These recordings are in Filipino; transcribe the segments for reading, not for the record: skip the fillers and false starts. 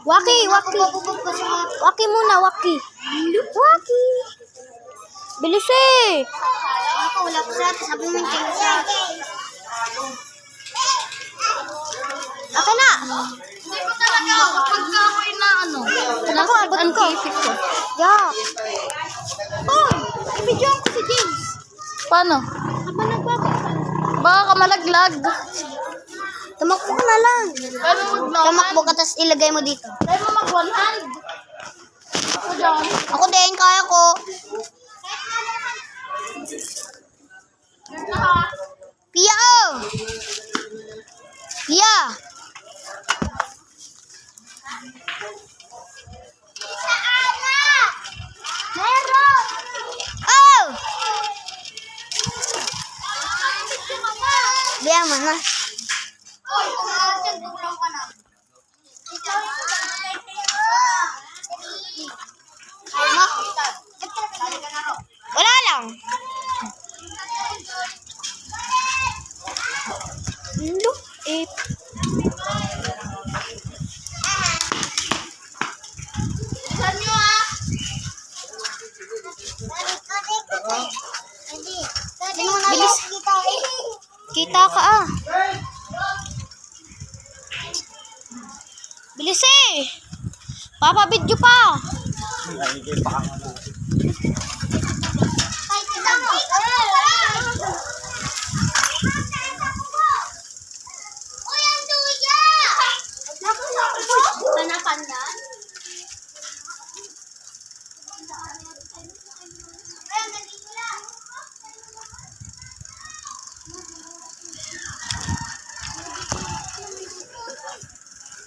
Waki, Waki. Waki muna, Waki. Waki. Bilis eh. Ako, wala ko sa atin. Sabi mo yung siya. Akin na. Hindi ko talaga pagka ako inaano. Ako, abutin ko. Yeah. Oh, video ko si James. Paano? Habang nagbabay. Baka ka malaglag. Tumakbo ka na lang. Paano mag-vlog? Tumakbo ka, tapos ilagay mo dito. Paano mag-one hand? Ako dyan. Ako din, kaya ko. Pia, oh! Pia! Meron! Oh! Pia mo na. Oy, kumakas tulong ka na. Wala lang. Look, eh. Saan nyo ah? Bilis. Kita ka ah. Bilis eh. Papabidyo pa. Panapandan?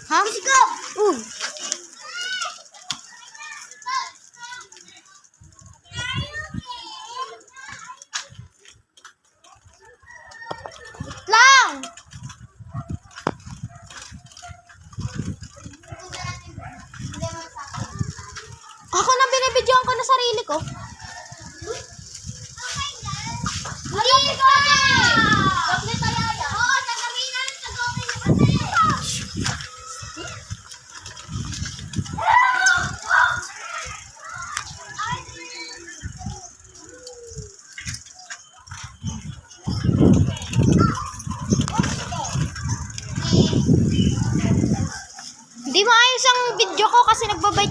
Ha? Lang! Ako na binibidyoan ko na sarili ko. Hindi maayos ang video ko kasi nagbabait